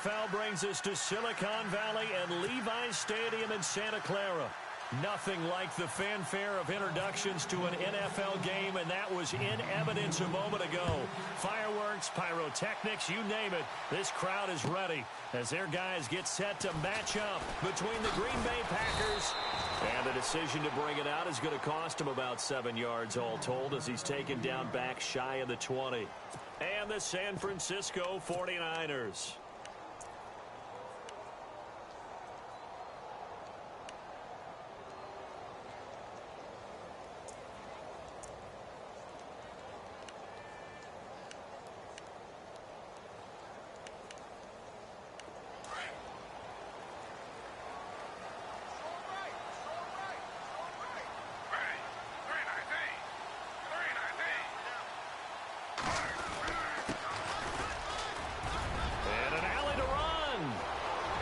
NFL brings us to Silicon Valley and Levi's Stadium in Santa Clara. Nothing like the fanfare of introductions to an NFL game, and that was in evidence a moment ago. Fireworks, pyrotechnics, you name it. This crowd is ready as their guys get set to match up between the Green Bay Packers. And the decision to bring it out is going to cost him about 7 yards all told as he's taken down back shy of the 20. And the San Francisco 49ers.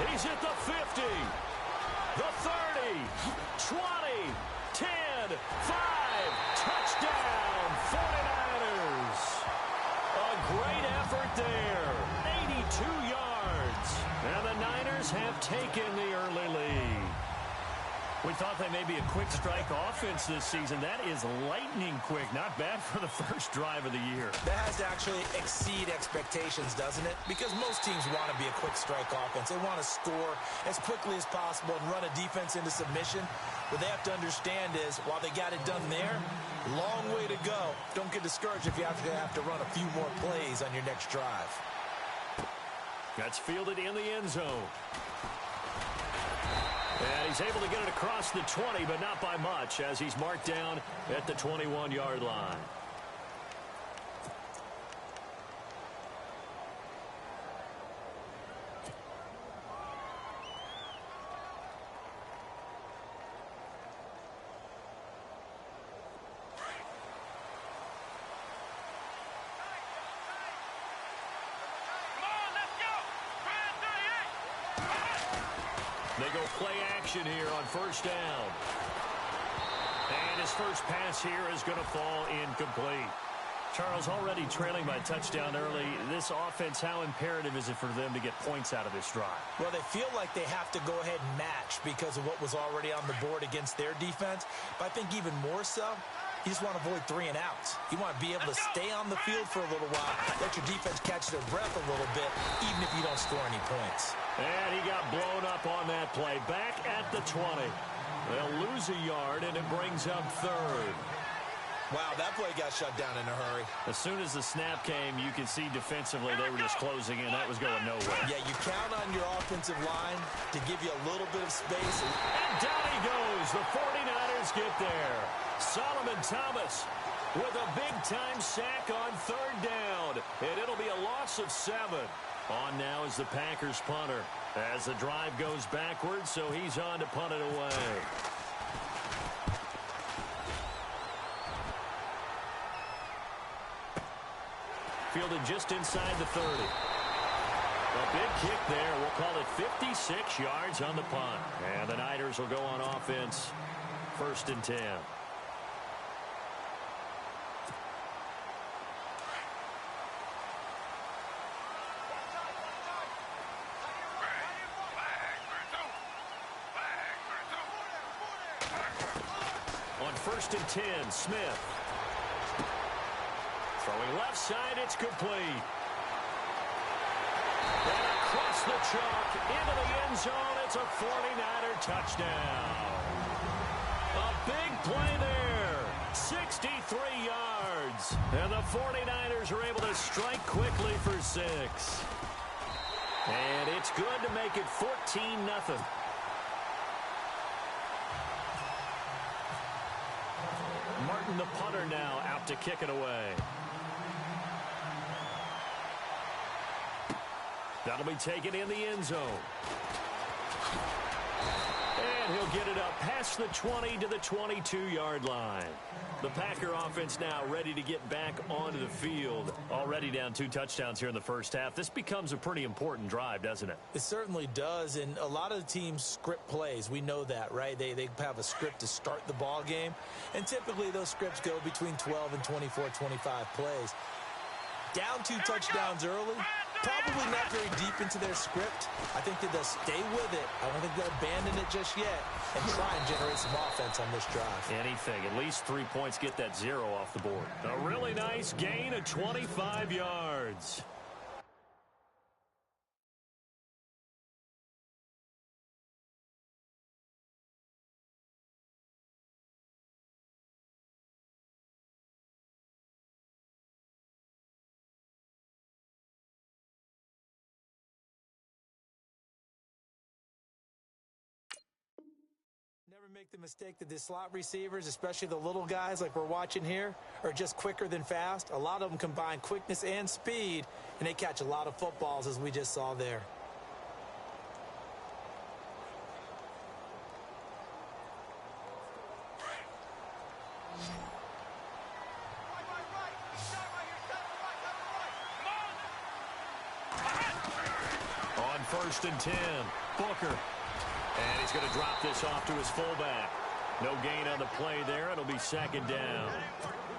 He's at the 50, the 30, 20, 10, 5, touchdown, 49ers. A great effort there, 82 yards. And the Niners have taken the early lead. We thought they may be a quick strike offense this season. That is lightning quick. Not bad for the first drive of the year. That has to actually exceed expectations, doesn't it? Because most teams want to be a quick strike offense. They want to score as quickly as possible and run a defense into submission. What they have to understand is, while they got it done there, long way to go. Don't get discouraged if you have to run a few more plays on your next drive. That's fielded in the end zone. And he's able to get it across the 20, but not by much, as he's marked down at the 21-yard line. They go play action here on first down. And his first pass here is going to fall incomplete. Charles, already trailing by touchdown early. This offense, how imperative is it for them to get points out of this drive? Well, they feel like they have to go ahead and match because of what was already on the board against their defense. But I think even more so, you just want to avoid 3 and outs. You want to be able to stay on the field for a little while, let your defense catch their breath a little bit, even if you don't score any points. And he got blown up on that play. Back at the 20. They'll lose a yard, and it brings up third. Wow, that play got shut down in a hurry. As soon as the snap came, you could see defensively they were just closing in. That was going nowhere. Yeah, you count on your offensive line to give you a little bit of space. And down he goes. The 49ers get there. Solomon Thomas with a big-time sack on third down. And it'll be a loss of 7. On now is the Packers punter as the drive goes backwards, so he's on to punt it away. Fielded just inside the 30. A big kick there. We'll call it 56 yards on the punt. And the Niners will go on offense. 1st and 10. On 1st and 10, Smith. Throwing left side, it's complete. And across the chalk, into the end zone, it's a 49er touchdown. A big play there, 63 yards. And the 49ers are able to strike quickly for 6. And it's good to make it 14-0. Martin, the punter, now out to kick it away. That'll be taken in the end zone. And he'll get it up past the 20 to the 22-yard line. The Packer offense now ready to get back onto the field. Already down 2 touchdowns here in the first half. This becomes a pretty important drive, doesn't it? It certainly does, and a lot of the teams script plays. We know that, right? They have a script to start the ball game, and typically those scripts go between 12 and 24, 25 plays. Down 2 touchdowns early, Probably not very deep into their script. I think that they'll stay with it. I don't think they'll abandon it just yet and try and generate some offense on this drive. Anything. At least 3 points, get that 0 off the board. A really nice gain of 25 yards. Never make the mistake that the slot receivers, especially the little guys like we're watching here, are just quicker than fast. A lot of them combine quickness and speed, and they catch a lot of footballs, as we just saw there. On 1st and 10, Booker. And he's going to drop this off to his fullback. No gain on the play there. It'll be 2nd down.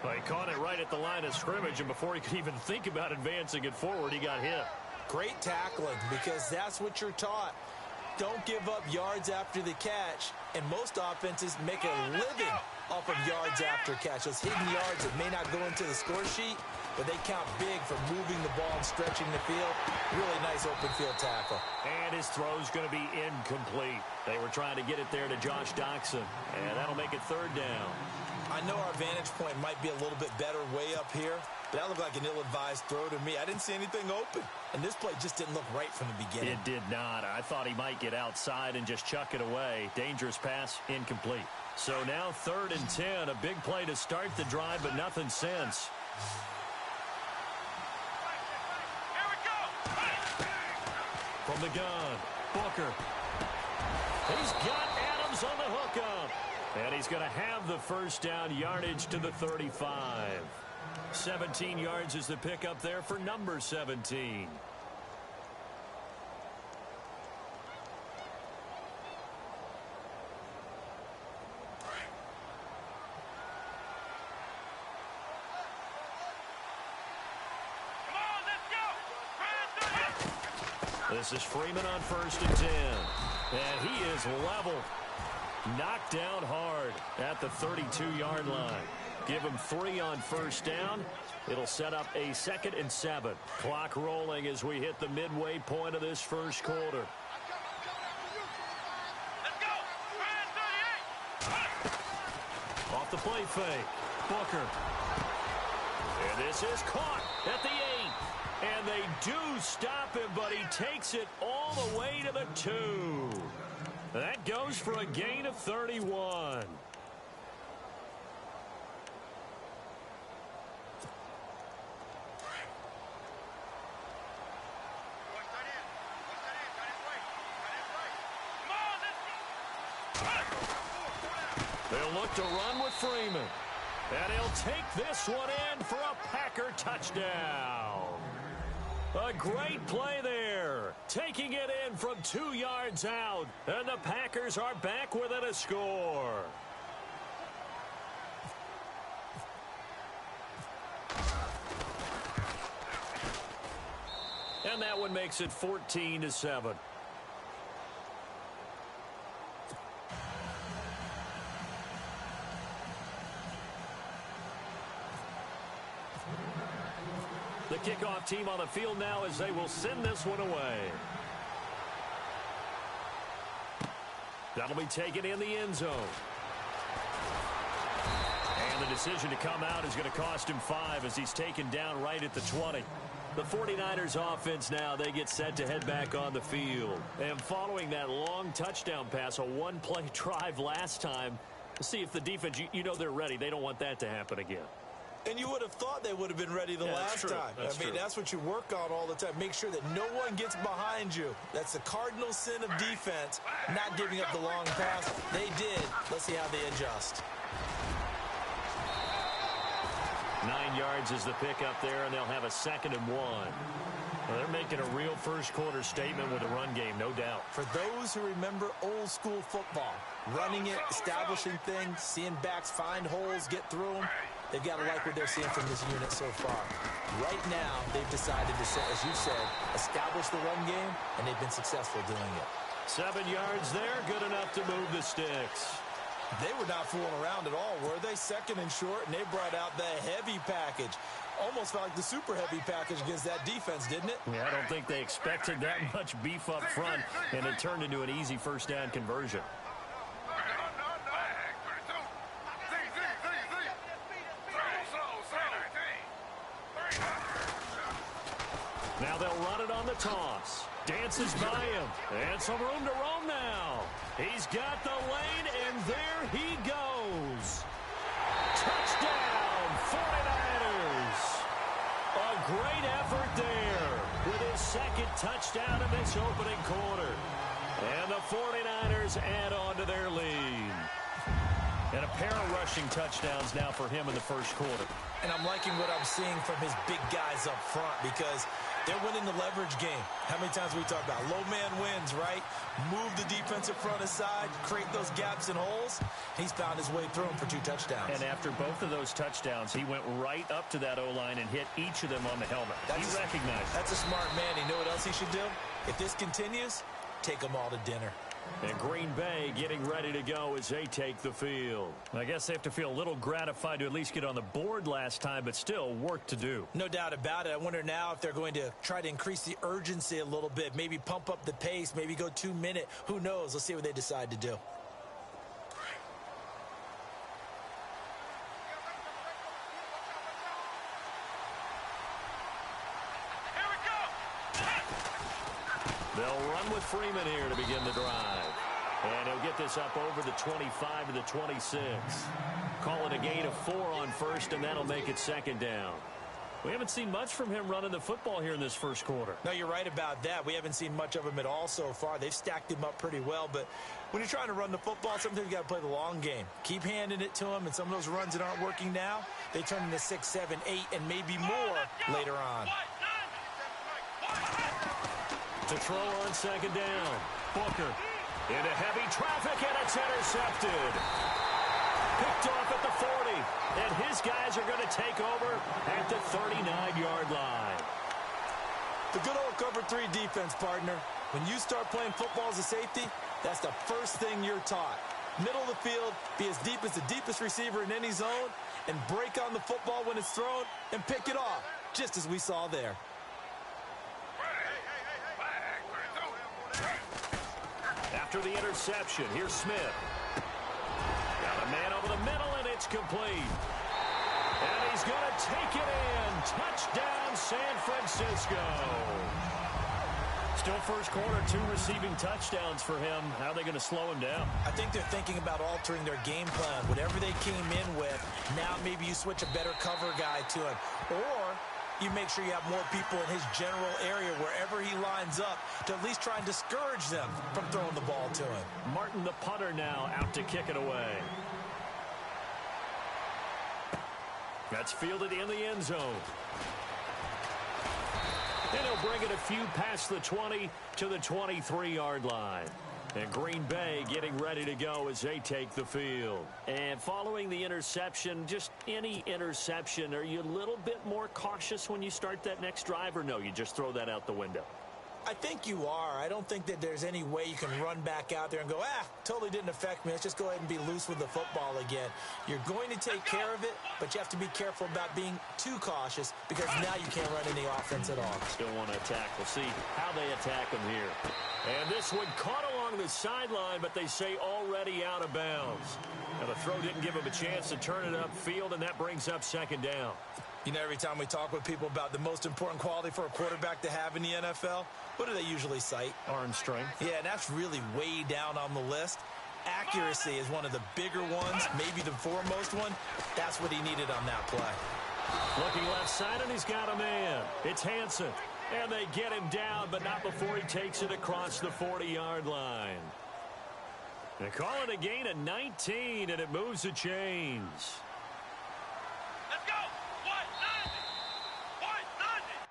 Well, he caught it right at the line of scrimmage, and before he could even think about advancing it forward, he got hit. Great tackling, because that's what you're taught. Don't give up yards after the catch, and most offenses make a living off of yards after catch. Those hidden yards that may not go into the score sheet, but they count big for moving the ball and stretching the field. Really nice open field tackle. And his throw's going to be incomplete. They were trying to get it there to Josh Doxson, and that'll make it 3rd down. I know our vantage point might be a little bit better way up here, but that looked like an ill-advised throw to me. I didn't see anything open, and this play just didn't look right from the beginning. It did not. I thought he might get outside and just chuck it away. Dangerous pass, incomplete. So now 3rd and 10, a big play to start the drive, but nothing since. From the gun, Booker. He's got Adams on the hookup. And he's going to have the 1st down yardage to the 35. 17 yards is the pickup there for number 17. This is Freeman on 1st and 10. And he is leveled. Knocked down hard at the 32-yard line. Give him 3 on 1st down. It'll set up a 2nd and 7. Clock rolling as we hit the midway point of this 1st quarter. Off the play fake. Booker. And this is caught at the 8. And they do stop him, but he takes it all the way to the 2. That goes for a gain of 31. They'll look to run with Freeman. And he'll take this one in for a Packer touchdown. A great play there. Taking it in from 2 yards out. And the Packers are back within a score. And that one makes it 14-7. The kickoff team on the field now as they will send this one away. That'll be taken in the end zone. And the decision to come out is going to cost him 5 as he's taken down right at the 20. The 49ers offense now, they get set to head back on the field. And following that long touchdown pass, a one-play drive last time, to see if the defense, you know they're ready. They don't want that to happen again. And you would have thought they would have been ready the last time. That's what you work on all the time. Make sure that no one gets behind you. That's the cardinal sin of defense, not giving up the long pass. They did. Let's see how they adjust. 9 yards is the pickup there, and they'll have a 2nd and 1. Well, they're making a real first-quarter statement with the run game, no doubt. For those who remember old-school football, running it, establishing things, seeing backs find holes, get through them, they've got to like what they're seeing from this unit so far. Right now, they've decided to, as you said, establish the run game, and they've been successful doing it. 7 yards there, good enough to move the sticks. They were not fooling around at all, were they? Second and short, and they brought out the heavy package. Almost felt like the super heavy package against that defense, didn't it? Yeah, I don't think they expected that much beef up front, and it turned into an easy first down conversion. Now they'll run it on the toss. Dances by him. And some room to roam now. He's got the lane, and there he goes. Touchdown, 49ers. A great effort there with his second touchdown in this opening quarter. And the 49ers add on to their lead. And a pair of rushing touchdowns now for him in the first quarter. And I'm liking what I'm seeing from his big guys up front because they're winning the leverage game. How many times we talk about low man wins, right? Move the defensive front aside, create those gaps and holes. He's found his way through them for 2 touchdowns. And after both of those touchdowns, he went right up to that O-line and hit each of them on the helmet. He recognized it. That's a smart man. You know what else he should do? If this continues, take them all to dinner. And Green Bay getting ready to go as they take the field. I guess they have to feel a little gratified to at least get on the board last time, but still work to do. No doubt about it. I wonder now if they're going to try to increase the urgency a little bit, maybe pump up the pace, maybe go 2-minute. Who knows? Let's see what they decide to do. They'll run with Freeman here to begin the drive. And he'll get this up over the 25 to the 26. Call it a gain of 4 on first, and that'll make it second down. We haven't seen much from him running the football here in this first quarter. No, you're right about that. We haven't seen much of him at all so far. They've stacked him up pretty well, but when you're trying to run the football, sometimes you got to play the long game. Keep handing it to him, and some of those runs that aren't working now, they turn into 6, 7, 8, and maybe more later on. To throw on second down. Booker into heavy traffic, and it's intercepted. Picked off at the 40, and his guys are going to take over at the 39-yard line. The good old cover 3 defense, partner. When you start playing football as a safety, that's the first thing you're taught. Middle of the field, be as deep as the deepest receiver in any zone, and break on the football when it's thrown and pick it off, just as we saw there. After the interception, here's Smith. Got a man over the middle, and it's complete. And he's going to take it in. Touchdown, San Francisco. Still first quarter, 2 receiving touchdowns for him. How are they going to slow him down? I think they're thinking about altering their game plan. Whatever they came in with, now maybe you switch a better cover guy to him. Or you make sure you have more people in his general area wherever he lines up to at least try and discourage them from throwing the ball to him. Martin, the punter, now out to kick it away. That's fielded in the end zone. And he'll bring it a few past the 20 to the 23-yard line. And Green Bay getting ready to go as they take the field. And following the interception, just any interception, are you a little bit more cautious when you start that next drive, or no, you just throw that out the window? I think you are. I don't think that there's any way you can run back out there and go, totally didn't affect me. Let's just go ahead and be loose with the football again. You're going to take care of it, but you have to be careful about being too cautious because now you can't run any offense at all. Still want to attack. We'll see how they attack him here. And this one caught along the sideline, but they say already out of bounds. Now the throw didn't give him a chance to turn it upfield, and that brings up second down. You know, every time we talk with people about the most important quality for a quarterback to have in the NFL, what do they usually cite? Arm strength. Yeah, and that's really way down on the list. Accuracy is one of the bigger ones, maybe the foremost one. That's what he needed on that play. Looking left side, and he's got a man. It's Hansen. And they get him down, but not before he takes it across the 40-yard line. They call it a gain of 19, and it moves the chains. Let's go! What? Nothing! What? Nothing!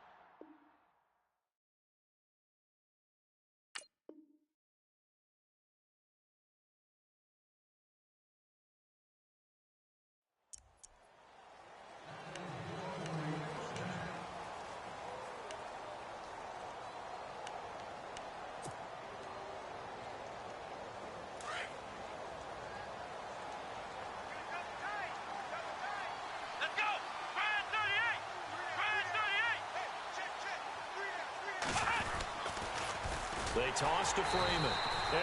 They toss to Freeman.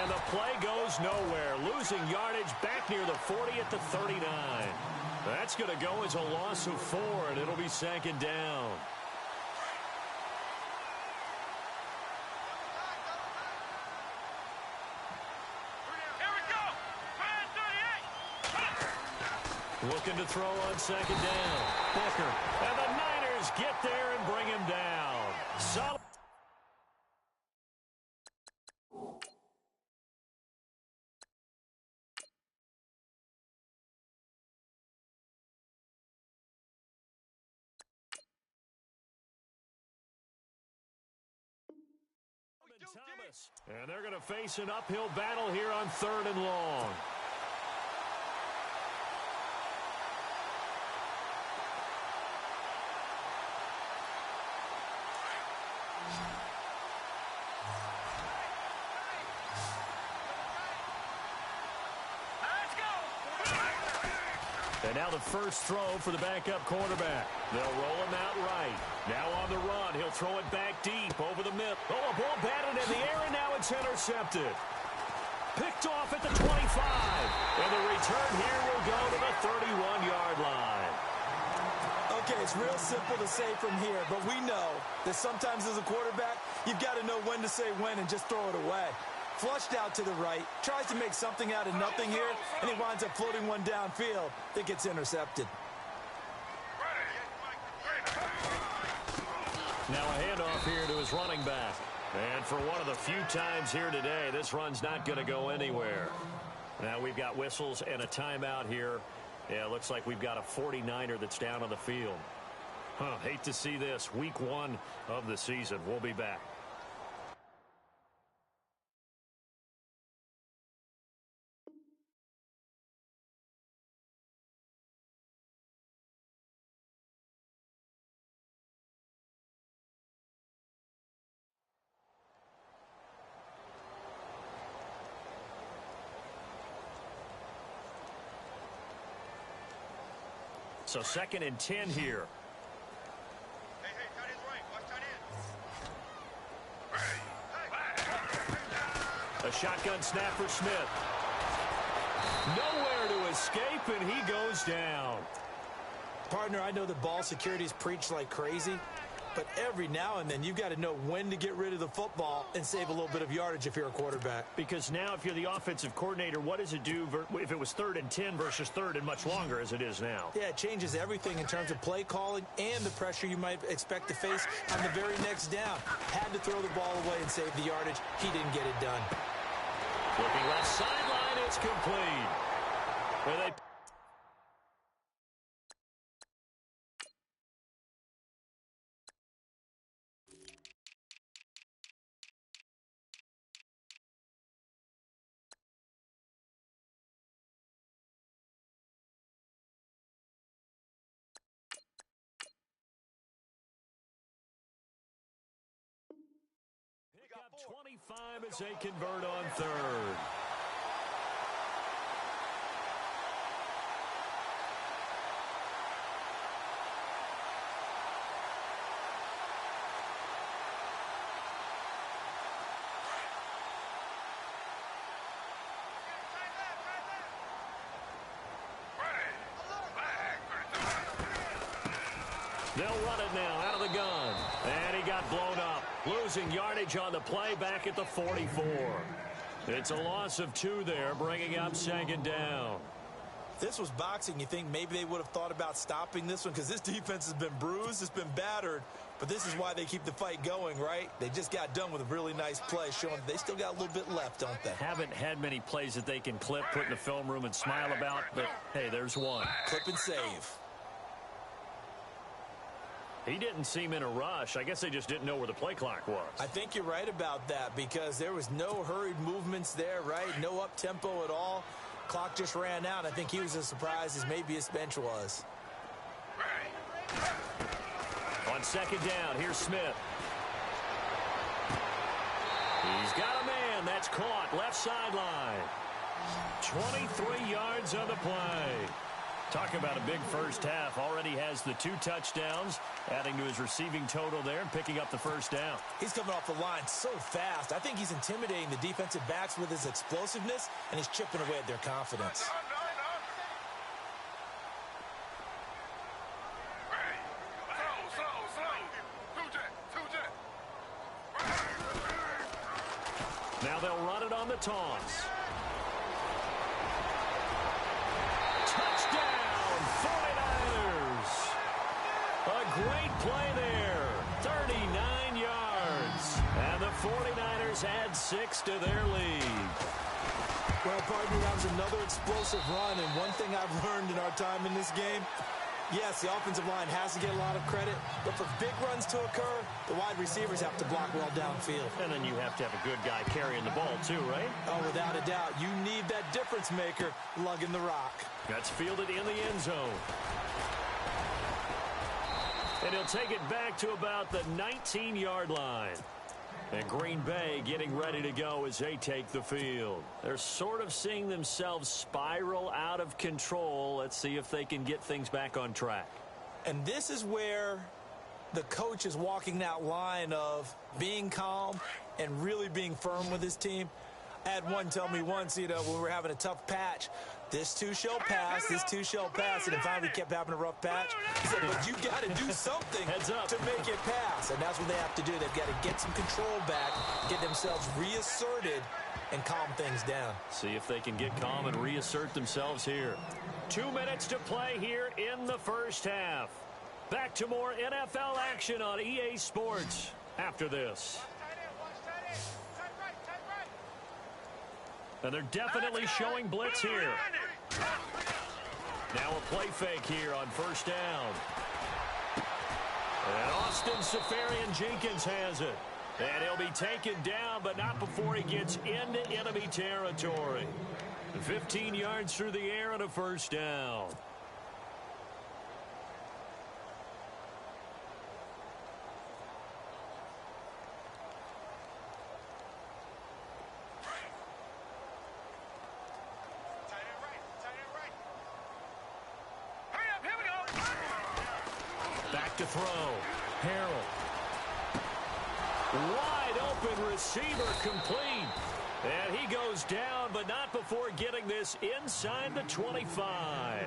And the play goes nowhere. Losing yardage back near the 40 at the 39. That's going to go as a loss of 4, and it'll be second down. Here we go. Man 38. Looking to throw on second down. Booker. And the Niners get there and bring him down. Solid. Thomas. And they're going to face an uphill battle here on 3rd and long. Let's go. And now the first throw for the backup quarterback. They'll roll him out right. Now on the run, he'll throw it back deep over the middle. Oh, a ball batted in the air, and now it's intercepted. Picked off at the 25. And the return here will go to the 31-yard line. Okay, it's real simple to say from here, but we know that sometimes as a quarterback, you've got to know when to say when and just throw it away. Flushed out to the right, tries to make something out of nothing here, and he winds up floating one downfield that gets intercepted. Now a handoff here to his running back. And for one of the few times here today, this run's not going to go anywhere. Now we've got whistles and a timeout here. Yeah, it looks like we've got a 49er that's down on the field. Hate to see this. Week 1 of the season. We'll be back. So 2nd and 10 here. Hey, tight end's right. Watch tight end. A shotgun snap for Smith. Nowhere to escape, and he goes down. Partner, I know that ball security is preached like crazy, but every now and then you've got to know when to get rid of the football and save a little bit of yardage if you're a quarterback. Because now if you're the offensive coordinator, what does it do if it was 3rd and 10 versus 3rd and much longer as it is now? Yeah, it changes everything in terms of play calling and the pressure you might expect to face on the very next down. Had to throw the ball away and save the yardage. He didn't get it done. Looking left sideline, it's complete. Where they pick up 25 as they convert on 3rd. They'll run it now out of the gun. And he got blown up. Losing yardage on the play back at the 44. It's a loss of 2 there, bringing up 2nd down. If this was boxing, you think maybe they would have thought about stopping this one because this defense has been bruised, it's been battered, but this is why they keep the fight going, right? They just got done with a really nice play, showing they still got a little bit left, don't they? Haven't had many plays that they can clip, put in the film room, and smile about, but hey, there's one. Clip and save. He didn't seem in a rush. I guess they just didn't know where the play clock was. I think you're right about that because there was no hurried movements there, right? No up-tempo at all. Clock just ran out. I think he was as surprised as maybe his bench was. On 2nd down, here's Smith. He's got a man. That's caught. Left sideline. 23 yards on the play. Talk about a big first half. Already has the 2 touchdowns, adding to his receiving total there and picking up the first down. He's coming off the line so fast. I think he's intimidating the defensive backs with his explosiveness, and he's chipping away at their confidence. Now they'll run it on the taunts. Touchdown, 49ers. A great play there, 39 yards. And the 49ers add 6 to their lead. Well, partner, that was another explosive run, and one thing I've learned in our time in this game, yes, the offensive line has to get a lot of credit, but for big runs to occur, the wide receivers have to block well downfield. And then you have to have a good guy carrying the ball too, right? Oh, without a doubt. You need that difference maker lugging the rock. That's fielded in the end zone. And he'll take it back to about the 19-yard line. And Green Bay getting ready to go as they take the field. They're sort of seeing themselves spiral out of control. Let's see if they can get things back on track. And this is where the coach is walking that line of being calm and really being firm with his team. I had one tell me once, when we were having a tough patch, this too shall pass, this too shall pass, and then finally kept having a rough patch. He said, but you got to do something to make it pass, and that's what they have to do. They've got to get some control back, get themselves reasserted, and calm things down. See if they can get calm and reassert themselves here. 2 minutes to play here in the first half. Back to more NFL action on EA Sports after this. And they're definitely showing blitz here. Now a play fake here on first down. And Austin Seferian-Jenkins has it. And he'll be taken down, but not before he gets into enemy territory. 15 yards through the air and a first down. To throw. Harrell. Wide open receiver complete. And he goes down, but not before getting this inside the 25.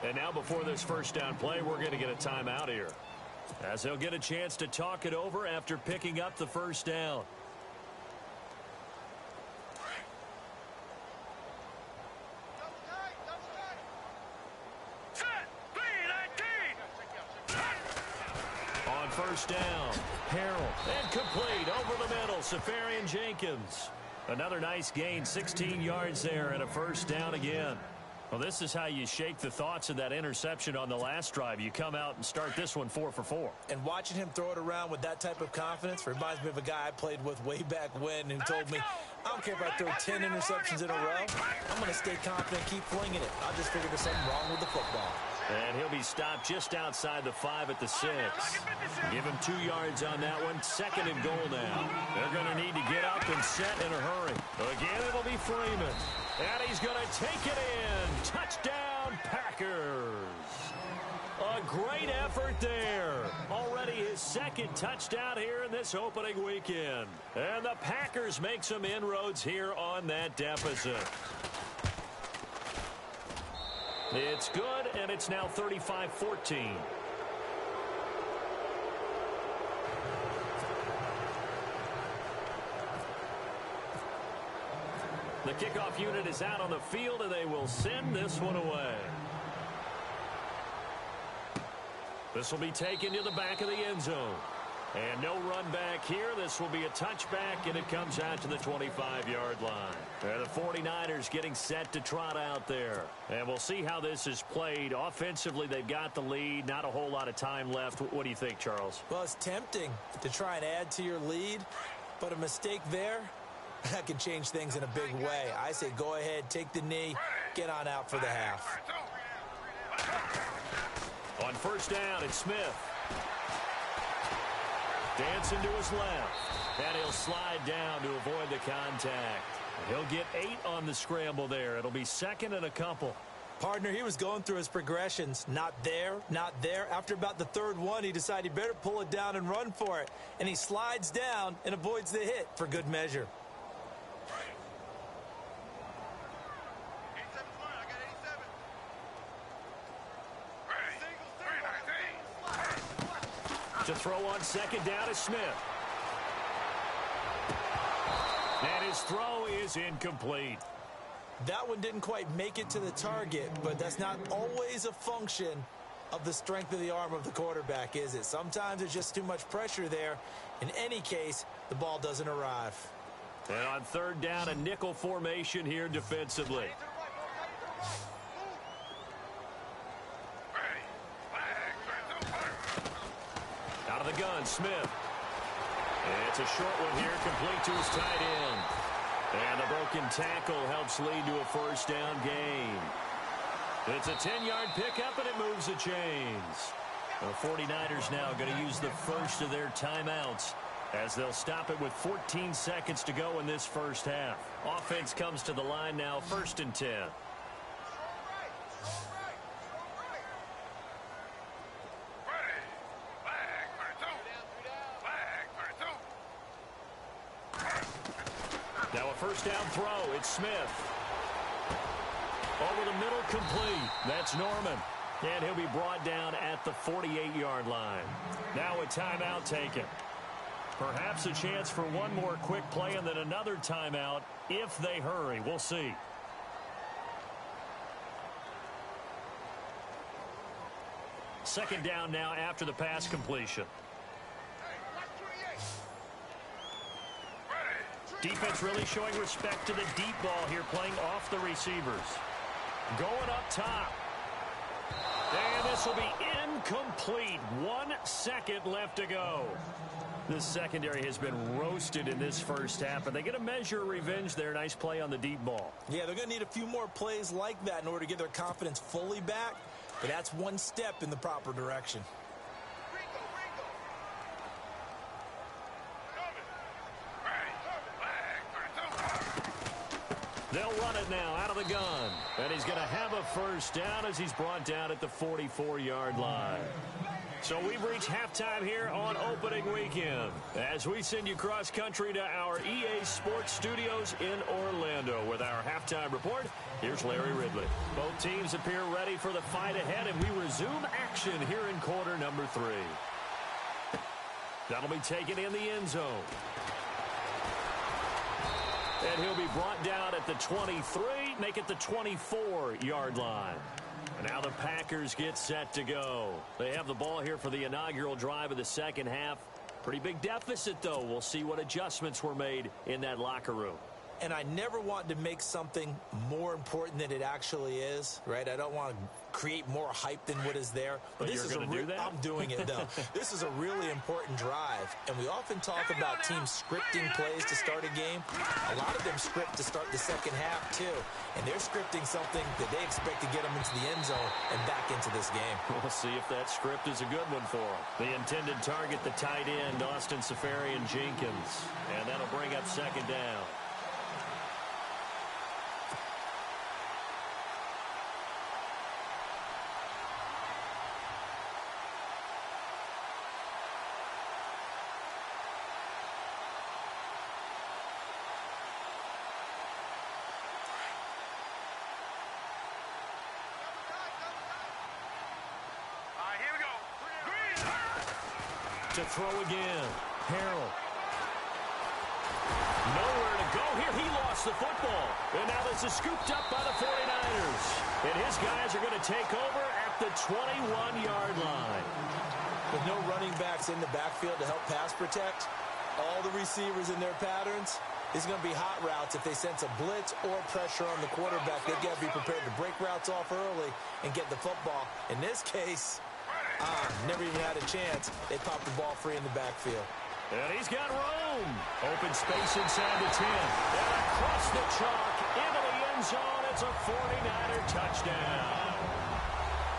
And now before this first down play, we're going to get a timeout here, as they'll get a chance to talk it over after picking up the first down. First down. Harrell. And complete over the middle. Seferian-Jenkins. Another nice gain. 16 yards there and a first down again. Well, this is how you shake the thoughts of that interception on the last drive. You come out and start this one 4 for 4. And watching him throw it around with that type of confidence reminds me of a guy I played with way back when who told me, I don't care if I throw 10 interceptions in a row. I'm going to stay confident, keep flinging it. I'll just figure there's something wrong with the football. And he'll be stopped just outside the 5 at the 6. Give him 2 yards on that one. Second and goal now. They're going to need to get up and set in a hurry. Again, it'll be Freeman. And he's going to take it in. Touchdown, Packers. A great effort there. Already his second touchdown here in this opening weekend. And the Packers make some inroads here on that deficit. It's good, and it's now 35-14. The kickoff unit is out on the field, and they will send this one away. This will be taken to the back of the end zone. And no run back here. This will be a touchback, and it comes out to the 25-yard line. And the 49ers getting set to trot out there. And we'll see how this is played. Offensively, they've got the lead. Not a whole lot of time left. What do you think, Charles? Well, it's tempting to try and add to your lead, but a mistake there, that can change things in a big way. I say go ahead, take the knee, get on out for the half. On first down, it's Smith. Dancing to his left. And he'll slide down to avoid the contact. He'll get 8 on the scramble there. It'll be second and a couple. Partner, he was going through his progressions. Not there, not there. After about the third one, he decided he better pull it down and run for it. And he slides down and avoids the hit for good measure. 87's mine. I got 87. To throw on second down is Smith. And his throw is incomplete. That one didn't quite make it to the target, but that's not always a function of the strength of the arm of the quarterback, is it? Sometimes there's just too much pressure there. In any case, the ball doesn't arrive. And on third down, a nickel formation here defensively. Out of the gun, Smith. It's a short one here, complete to his tight end. And the broken tackle helps lead to a first down gain. It's a 10-yard pickup, and it moves the chains. The 49ers now going to use the first of their timeouts as they'll stop it with 14 seconds to go in this first half. Offense comes to the line now, 1st and 10. Now a first down throw. It's Smith. Over the middle, complete. That's Norman. And he'll be brought down at the 48-yard line. Now a timeout taken. Perhaps a chance for one more quick play and then another timeout if they hurry. We'll see. Second down now after the pass completion. Defense really showing respect to the deep ball here, playing off the receivers. Going up top. And this will be incomplete. 1 second left to go. This secondary has been roasted in this first half, and they get a measure of revenge there. Nice play on the deep ball. Yeah, they're going to need a few more plays like that in order to get their confidence fully back, but that's one step in the proper direction. They'll run it now out of the gun. And he's going to have a first down as he's brought down at the 44-yard line. So we've reached halftime here on opening weekend as we send you cross-country to our EA Sports Studios in Orlando with our halftime report. Here's Larry Ridley. Both teams appear ready for the fight ahead, and we resume action here in quarter number 3. That'll be taken in the end zone. And he'll be brought down at the 23, make it the 24-yard line. And now the Packers get set to go. They have the ball here for the inaugural drive of the second half. Pretty big deficit, though. We'll see what adjustments were made in that locker room. And I never want to make something more important than it actually is, right? I don't want to create more hype than what is there. But this is going to do that? I'm doing it, though. This is a really important drive. And we often talk about teams scripting plays to start a game. A lot of them script to start the second half, too. And they're scripting something that they expect to get them into the end zone and back into this game. We'll see if that script is a good one for them. The intended target, the tight end, Austin Seferian-Jenkins. And that'll bring up second down. To throw again. Harrell. Nowhere to go here. He lost the football. And now this is scooped up by the 49ers. And his guys are going to take over at the 21-yard line. With no running backs in the backfield to help pass protect, all the receivers in their patterns, it's going to be hot routes. If they sense a blitz or pressure on the quarterback, they've got to be prepared to break routes off early and get the football. In this case, never even had a chance. They popped the ball free in the backfield. And he's got room. Open space inside the 10. And across the chalk into the end zone. It's a 49er touchdown.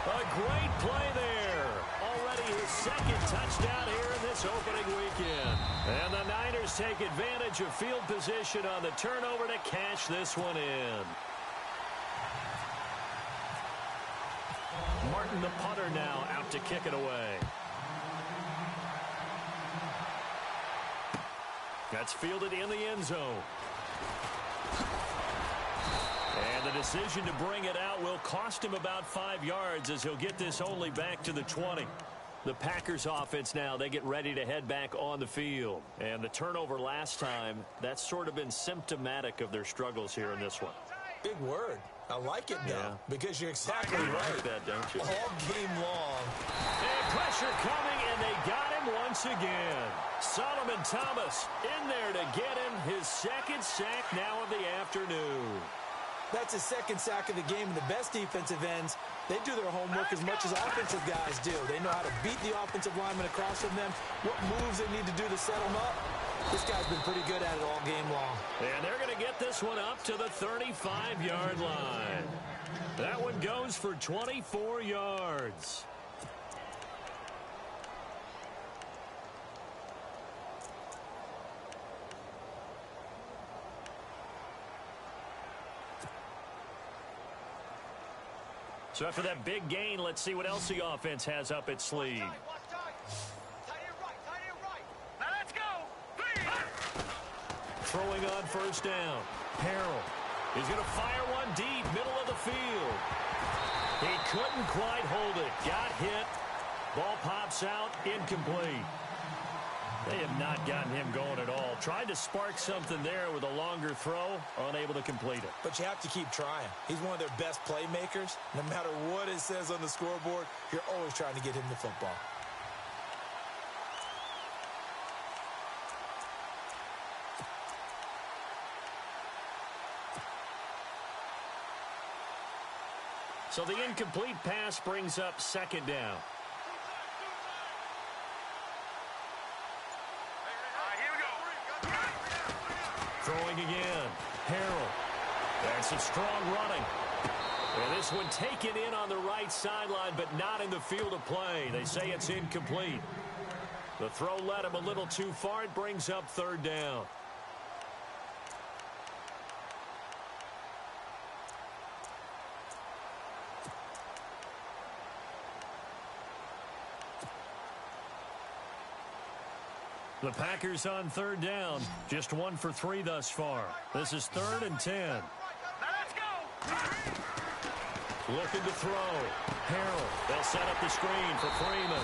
A great play there. Already his second touchdown here in this opening weekend. And the Niners take advantage of field position on the turnover to cash this one in. Martin, the punter, now out to kick it away. That's fielded in the end zone. And the decision to bring it out will cost him about 5 yards as he'll get this only back to the 20. The Packers offense now, they get ready to head back on the field. And the turnover last time, that's sort of been symptomatic of their struggles here in this one. Big word. I like it now because you're exactly right. You like that, don't you? All game long. And pressure coming, and they got him once again. Solomon Thomas in there to get him his second sack now of the afternoon. That's his second sack of the game, and the best defensive ends, they do their homework as much as offensive guys do. They know how to beat the offensive lineman across from them, what moves they need to do to set them up. This guy's been pretty good at it all game long. And they're going to get this one up to the 35-yard line. That one goes for 24 yards. So after that big gain, let's see what else the offense has up its sleeve. Throwing on first down. Harrell. He's going to fire one deep, middle of the field. He couldn't quite hold it. Got hit. Ball pops out, incomplete. They have not gotten him going at all. Tried to spark something there with a longer throw, unable to complete it. But you have to keep trying. He's one of their best playmakers. No matter what it says on the scoreboard, you're always trying to get him the football. So the incomplete pass brings up second down. Throwing again. Harrell. And some strong running. And this one taken in on the right sideline, but not in the field of play. They say it's incomplete. The throw led him a little too far. It brings up third down. The Packers on third down. Just 1 for 3 thus far. This is 3rd and 10. Let's go. Looking to throw. Harrell. They'll set up the screen for Freeman.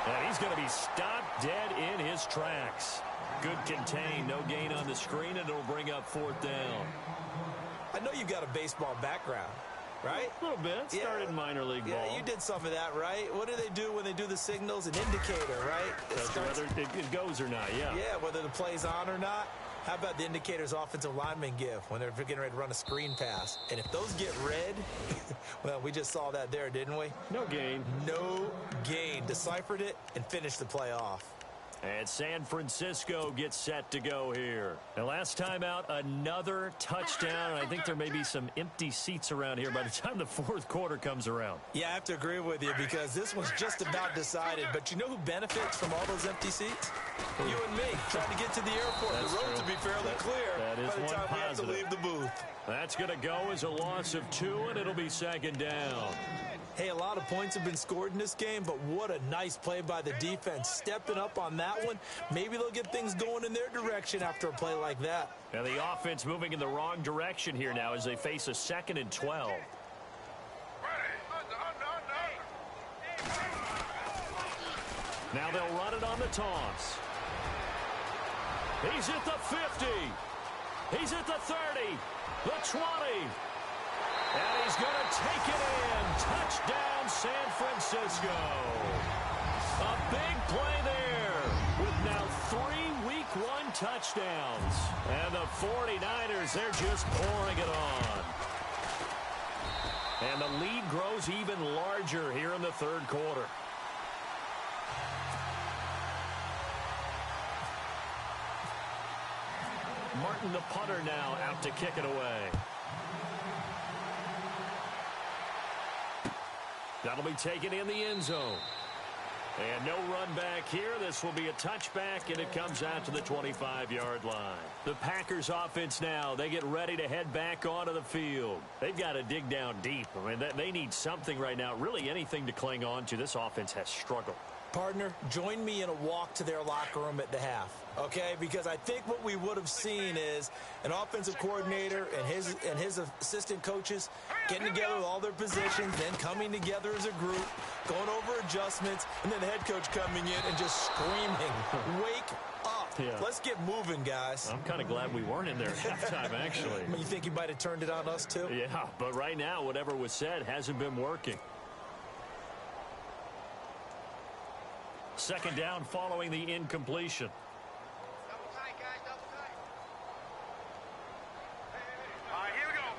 And he's going to be stopped dead in his tracks. Good contain. No gain on the screen, and it'll bring up 4th down. I know you've got a baseball background, right? A little bit. Started in minor league ball. Yeah, you did some of that, right? What do they do when they do the signals? An indicator, right? Whether it goes or not, yeah. Yeah, whether the play's on or not. How about the indicators offensive linemen give when they're getting ready to run a screen pass? And if those get red, well, we just saw that there, didn't we? No gain. No gain. Deciphered it and finished the play off. And San Francisco gets set to go here. And last time out, another touchdown. And I think there may be some empty seats around here by the time the 4th quarter comes around. Yeah, I have to agree with you because this one's just about decided. But you know who benefits from all those empty seats? You and me, trying to get to the airport. That's the road true. to be fairly clear that is by the one time we have to positive. leave the booth. That's going to go as a loss of 2, and it'll be 2nd down. Hey, a lot of points have been scored in this game, but what a nice play by the defense. Stepping up on that one. Maybe they'll get things going in their direction after a play like that. Now the offense moving in the wrong direction here now as they face a 2nd and 12. Now they'll run it on the toss. He's at the 50. He's at the 30. The 20. And he's going to take it in. Touchdown, San Francisco. A big play there with now 3 Week 1 touchdowns. And the 49ers, they're just pouring it on. And the lead grows even larger here in the 3rd quarter. Martin, the punter, now out to kick it away. That'll be taken in the end zone. And no run back here. This will be a touchback, and it comes out to the 25-yard line. The Packers offense now, they get ready to head back onto the field. They've got to dig down deep. I mean, they need something right now, really anything to cling on to. This offense has struggled. Partner, join me in a walk to their locker room at the half, okay? Because I think what we would have seen is an offensive coordinator and his assistant coaches getting together with all their positions, then coming together as a group, going over adjustments, and then the head coach coming in and just screaming, "Wake up. Yeah. Let's get moving, guys." I'm kind of glad we weren't in there at halftime, actually. You think he might have turned it on us, too? Yeah, but right now, whatever was said hasn't been working. Second down following the incompletion. Double tight, guys, double tight. All right, here we go.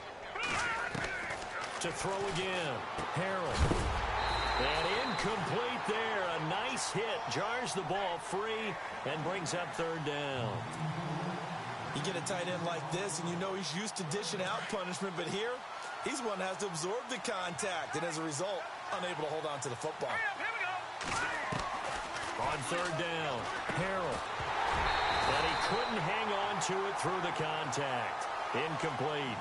To throw again, Harold. And incomplete there. A nice hit. Jars the ball free and brings up third down. You get a tight end like this, and you know he's used to dishing out punishment, but here, he's one that has to absorb the contact, and as a result, unable to hold on to the football. Here we go. On third down, Harold. And he couldn't hang on to it through the contact. Incomplete.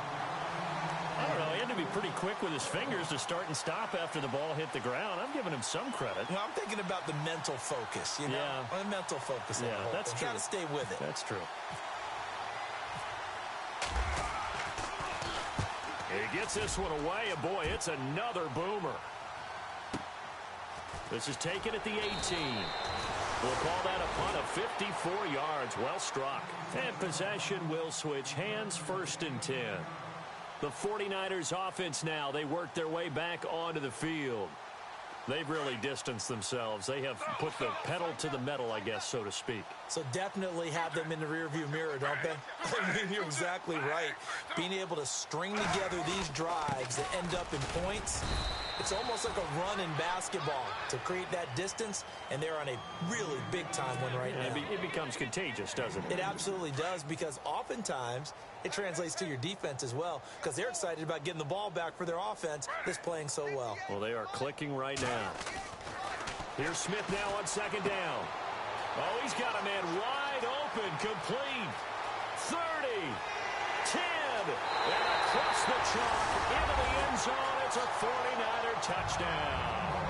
I don't know, he had to be pretty quick with his fingers to start and stop after the ball hit the ground. I'm giving him some credit. Well, I'm thinking about the mental focus, you know? Yeah. The mental focus. Yeah, that's true. Got to stay with it. That's true. He gets this one away, and boy, it's another boomer. This is taken at the 18. We'll call that a punt of 54 yards. Well struck. And possession will switch hands, 1st and 10. The 49ers offense now, they work their way back onto the field. They've really distanced themselves. They have put the pedal to the metal, I guess, so to speak. So definitely have them in the rearview mirror, don't they? I mean, you're exactly right. Being able to string together these drives that end up in points, it's almost like a run in basketball to create that distance, and they're on a really big-time one right now. It becomes contagious, doesn't it? It absolutely does, because oftentimes it translates to your defense as well, because they're excited about getting the ball back for their offense that's playing so well. Well, they are clicking right now. Here's Smith now on second down. Oh, he's got a man wide open, complete. 30, 10, and across the chalk into the end zone. It's a 49er touchdown.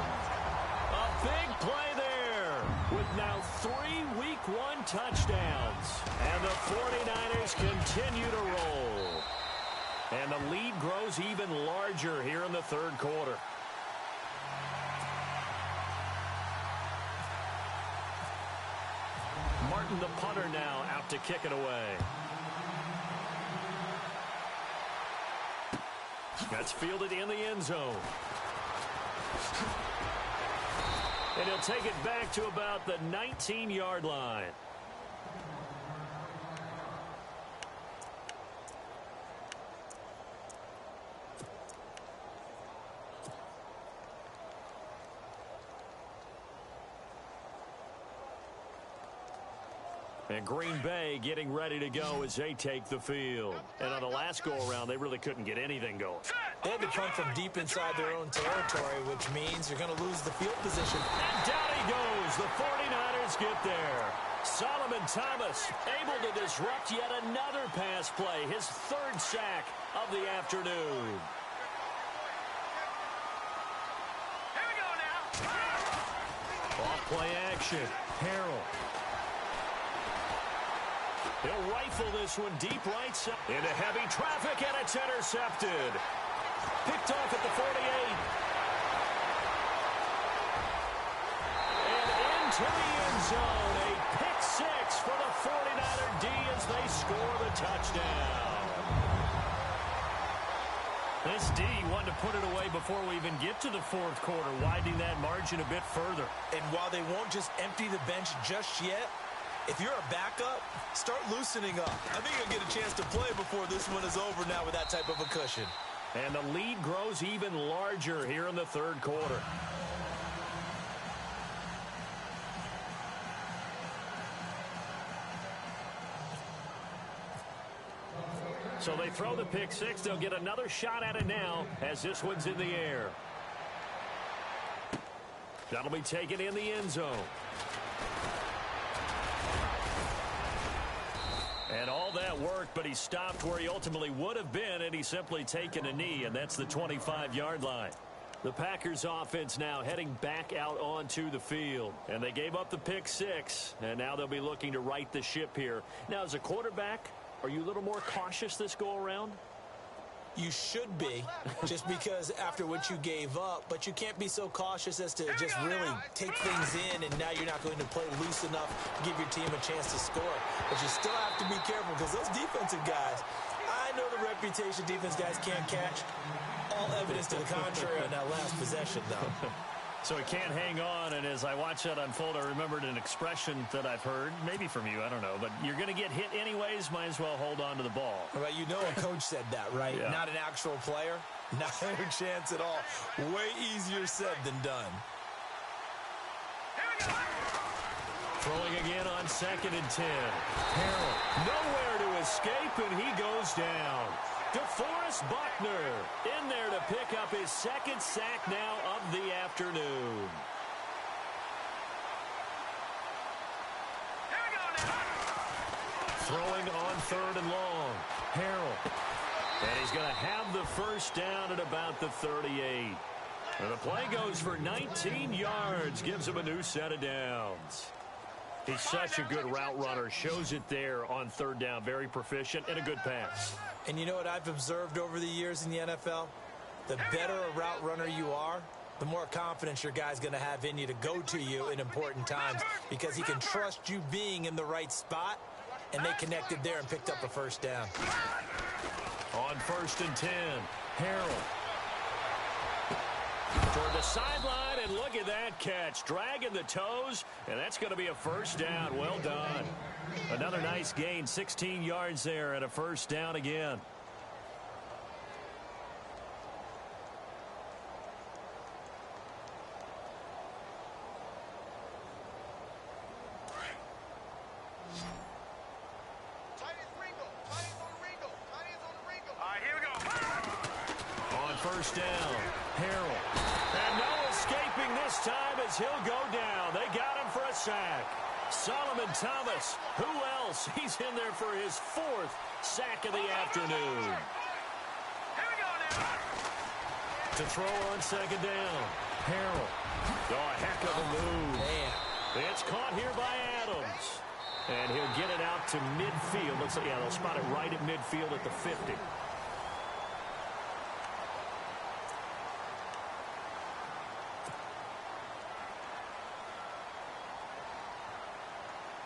A big play there with now 3 Week 1 touchdowns. And the 49ers continue to roll. And the lead grows even larger here in the third quarter. Martin, the punter, now out to kick it away. That's fielded in the end zone. And he'll take it back to about the 19-yard line. And Green Bay getting ready to go as they take the field. And on the last go-around, they really couldn't get anything going. They had to punt from deep inside their own territory, which means you're going to lose the field position. And down he goes. The 49ers get there. Solomon Thomas able to disrupt yet another pass play. His 3rd sack of the afternoon. Here we go now. Off play action. Harrell. He'll rifle this one deep right side. Into heavy traffic, and it's intercepted. Picked off at the 48. And into the end zone. A pick 6 for the 49er D as they score the touchdown. This D wanted to put it away before we even get to the fourth quarter, widening that margin a bit further. And while they won't just empty the bench just yet, if you're a backup, start loosening up. I think you'll get a chance to play before this one is over now with that type of a cushion. And the lead grows even larger here in the third quarter. So they throw the pick 6. They'll get another shot at it now as this one's in the air. That'll be taken in the end zone. And all that work, but he stopped where he ultimately would have been, and he's simply taken a knee, and that's the 25-yard line. The Packers offense now heading back out onto the field. And they gave up the pick six, and now they'll be looking to right the ship here. Now, as a quarterback, are you a little more cautious this go-around? You should be, just because after what you gave up, but you can't be so cautious as to just really take things in, and now you're not going to play loose enough to give your team a chance to score. But you still have to be careful, because those defensive guys, I know the reputation defense guys can't catch. All evidence to the contrary on that last possession, though. So he can't hang on, and as I watch that unfold, I remembered an expression that I've heard, maybe from you, I don't know, but you're going to get hit anyways, might as well hold on to the ball. Well, you know a coach said that, right? Yeah. Not an actual player. Not a chance at all. Way easier said than done. Throwing again on 2nd and 10. Harrell nowhere to escape, and he goes down. DeForest Buckner in there to pick up his second sack now of the afternoon. Throwing on 3rd and long. Harrell. And he's going to have the first down at about the 38. And the play goes for 19 yards. Gives him a new set of downs. He's such a good route runner. Shows it there on 3rd down. Very proficient and a good pass. And you know what I've observed over the years in the NFL? The better a route runner you are, the more confidence your guy's going to have in you to go to you in important times, because he can trust you being in the right spot, and they connected there and picked up a first down. On 1st and 10, Harrell. Toward the sideline, and look at that catch. Dragging the toes, and that's going to be a first down. Well done. Another nice gain, 16 yards there, and a first down again. On 1st down, Harrell. And no escaping this time as he'll go down. They got him for a sack. Solomon Thomas, who else? He's in there for his 4th sack of the afternoon. To throw on 2nd down, Harrell. Oh, a heck of a move. Man. It's caught here by Adams. And he'll get it out to midfield. Looks like, yeah, they'll spot it right at midfield at the 50.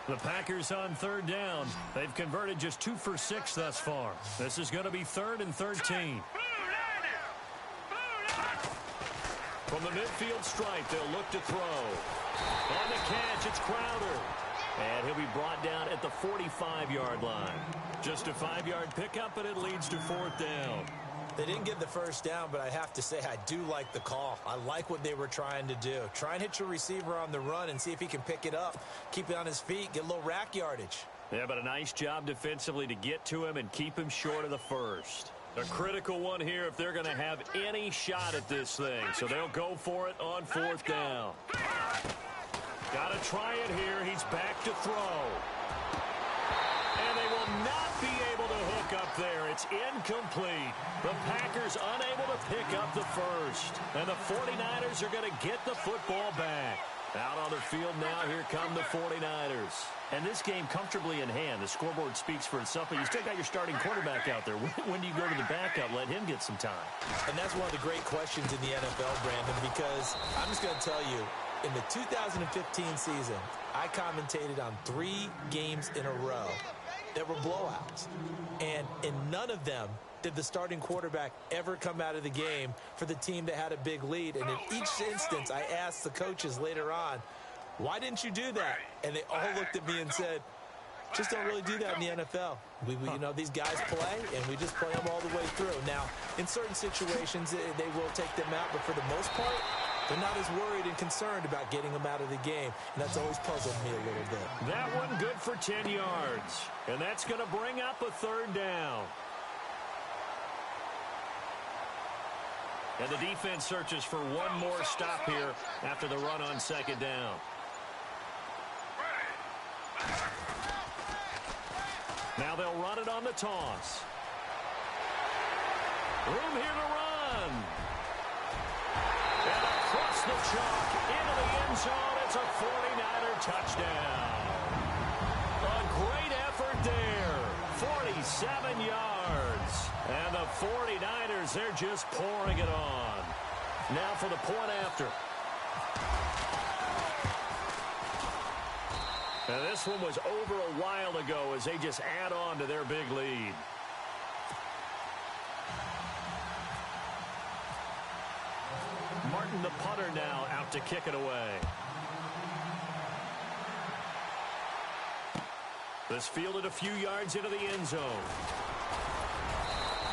The Packers on 3rd down. They've converted just 2 for 6 thus far. This is going to be 3rd and 13. From the midfield stripe, they'll look to throw. On the catch, it's Crowder. And he'll be brought down at the 45-yard line. Just a 5-yard pickup, but it leads to 4th down. They didn't get the first down, but I have to say I do like the call. I like what they were trying to do. Try and hit your receiver on the run and see if he can pick it up. Keep it on his feet, get a little rack yardage. Yeah, but a nice job defensively to get to him and keep him short of the first. A critical one here if they're going to have any shot at this thing. So they'll go for it on 4th down. Got to try it here. He's back to throw. And they will not be able to hook up there. It's incomplete. The Packers unable to pick up the first. And the 49ers are going to get the football back. Out on the field now, here come the 49ers. And this game comfortably in hand. The scoreboard speaks for itself, but you still got your starting quarterback out there. When do you go to the backup? Let him get some time. And that's one of the great questions in the NFL, Brandon, because I'm just going to tell you, in the 2015 season, I commentated on 3 games in a row that were blowouts. And in none of them did the starting quarterback ever come out of the game for the team that had a big lead. And in each instance, I asked the coaches later on, why didn't you do that? And they all looked at me and said, just don't really do that in the NFL. You know, these guys play, and we just play them all the way through. Now, in certain situations, they will take them out, but for the most part, they're not as worried and concerned about getting them out of the game, and that's always puzzled me a little bit. That one good for 10 yards, and that's going to bring up a 3rd down. And the defense searches for one more stop here after the run on second down. Now they'll run it on the toss. Room here to run. And across the chalk into the end zone. It's a 49er touchdown. A great effort there. 47 yards. And the 49ers, they're just pouring it on. Now for the point after. Now this one was over a while ago as they just add on to their big lead. Martin, the punter, now out to kick it away. This fielded a few yards into the end zone.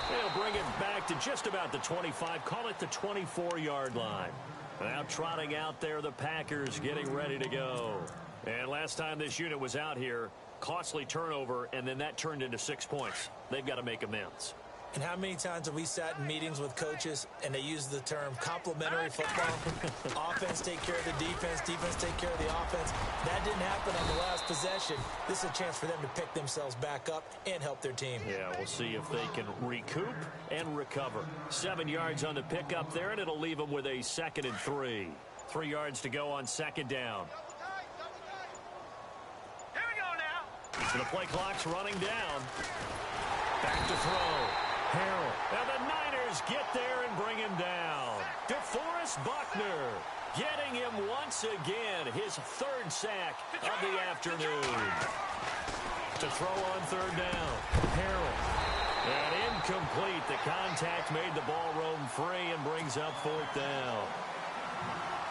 They'll bring it back to just about the 25. Call it the 24-yard line. Now trotting out there, the Packers getting ready to go. And last time this unit was out here, costly turnover, and then that turned into 6 points. They've got to make amends. And how many times have we sat in meetings with coaches and they use the term complementary football? Offense take care of the defense, defense take care of the offense. That didn't happen on the last possession. This is a chance for them to pick themselves back up and help their team. Yeah, we'll see if they can recoup and recover. 7 yards on the pickup there, and it'll leave them with a 2nd and 3. 3 yards to go on second down. Here we go now. So the play clock's running down. Back to throw. Harrell. And the Niners get there and bring him down. DeForest Buckner getting him once again. His 3rd sack of the afternoon. To throw on 3rd down. Harrell. And incomplete. The contact made the ball roam free and brings up 4th down.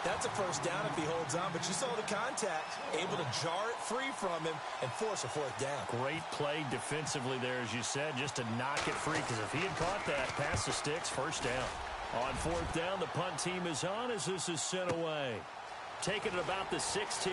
That's a first down if he holds on, but you saw the contact, able to jar it free from him and force a 4th down. Great play defensively there, as you said, just to knock it free, because if he had caught that, past the sticks, first down. On 4th down, the punt team is on as this is sent away. Taking it about the 16.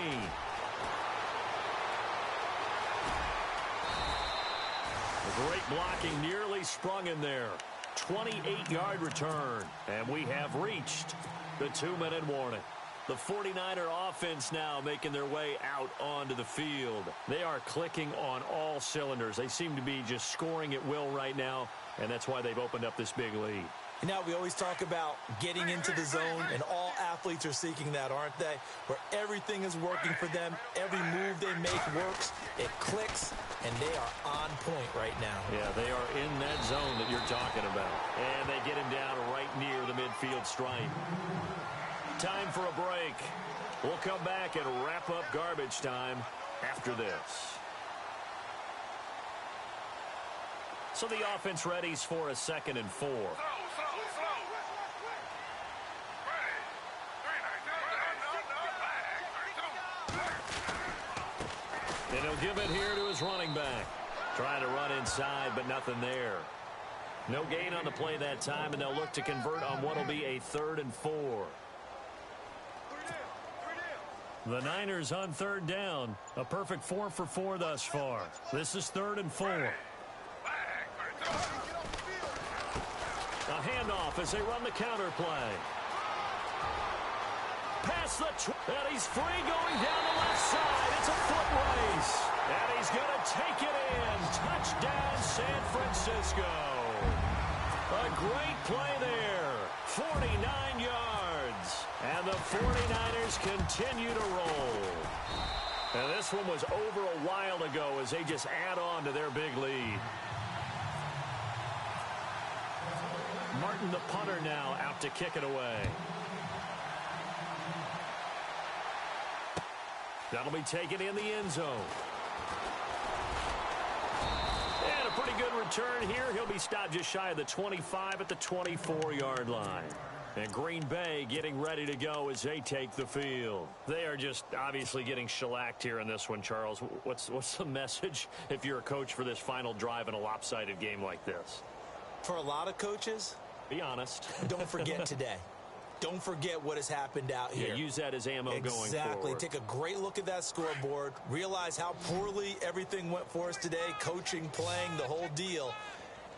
The great blocking nearly sprung in there. 28-yard return, and we have reached the 2-minute warning. The 49er offense now making their way out onto the field. They are clicking on all cylinders. They seem to be just scoring at will right now, and that's why they've opened up this big lead. Now, we always talk about getting into the zone, and all athletes are seeking that, aren't they? Where everything is working for them, every move they make works, it clicks, and they are on point right now. Yeah, they are in that zone that you're talking about. And they get him down right near the midfield stripe. Time for a break. We'll come back and wrap up garbage time after this. So the offense readies for a 2nd and 4. And he'll give it here to his running back. Trying to run inside, but nothing there. No gain on the play that time, and they'll look to convert on what will be a 3rd and 4. The Niners on 3rd down. A perfect 4 for 4 thus far. This is 3rd and 4. A handoff as they run the counter play. Pass the and he's free going down the left side. It's a foot race. And he's going to take it in. Touchdown, San Francisco. A great play there. 49 yards. And the 49ers continue to roll. And this one was over a while ago as they just add on to their big lead. Martin, the punter, now out to kick it away. That'll be taken in the end zone. And a pretty good return here. He'll be stopped just shy of the 25 at the 24-yard line. And Green Bay getting ready to go as they take the field. They are just obviously getting shellacked here in this one, Charles. What's the message if you're a coach for this final drive in a lopsided game like this? For a lot of coaches, be honest. Don't forget today. Don't forget what has happened out here. Yeah, use that as ammo going forward. Exactly. Take a great look at that scoreboard. Realize how poorly everything went for us today. Coaching, playing, the whole deal.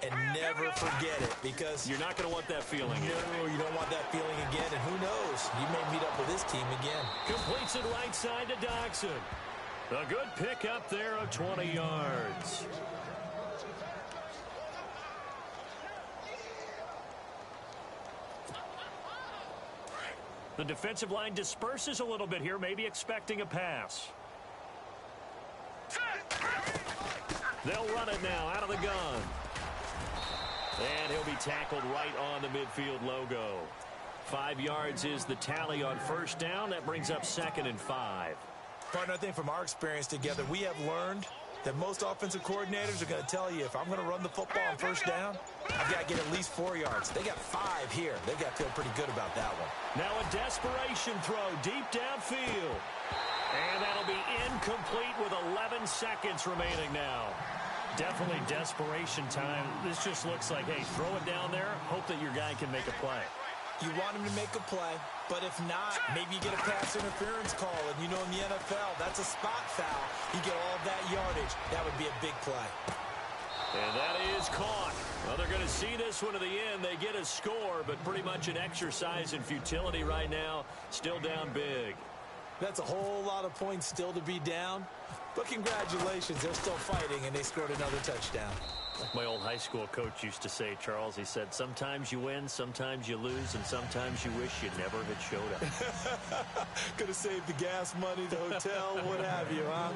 and never forget it, because you're not going to want that feeling. No, you don't want that feeling again, and who knows? You may meet up with this team again. Completes it right side to Dodson. A good pickup there of 20 yards. The defensive line disperses a little bit here, maybe expecting a pass. They'll run it now out of the gun. And he'll be tackled right on the midfield logo. 5 yards is the tally on first down. That brings up 2nd and 5. Partner, I think from our experience together, we have learned that most offensive coordinators are going to tell you, if I'm going to run the football on first down, I've got to get at least 4 yards. They got 5 here. They've got to feel pretty good about that one. Now a desperation throw deep downfield. And that'll be incomplete with 11 seconds remaining now. Definitely desperation time. This just looks like, hey, throw it down there, hope that your guy can make a play. You want him to make a play, but if not, maybe you get a pass interference call. And you know in the NFL, that's a spot foul. You get all of that yardage. That would be a big play. And that is caught. Well, they're going to see this one to the end. They get a score, but pretty much an exercise in futility right now. Still down big. That's a whole lot of points still to be down. But congratulations, they're still fighting, and they scored another touchdown. Like my old high school coach used to say, Charles, he said, sometimes you win, sometimes you lose, and sometimes you wish you never had showed up. Could have saved the gas money, the hotel, what have you, huh?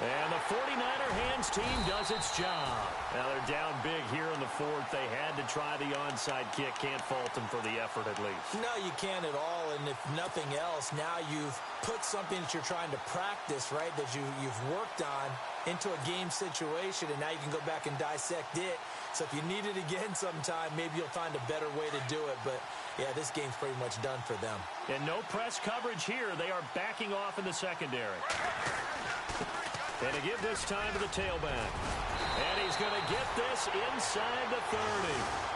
And the 49er hands team does its job. Now they're down big here in the 4th. They had to try the onside kick. Can't fault them for the effort at least. No, you can't at all. And if nothing else, now you've put something that you're trying to practice, right, that you've worked on into a game situation, and now you can go back and dissect it. So if you need it again sometime, maybe you'll find a better way to do it. But, yeah, this game's pretty much done for them. And no press coverage here. They are backing off in the secondary. And to give this time to the tailback. And he's going to get this inside the 30.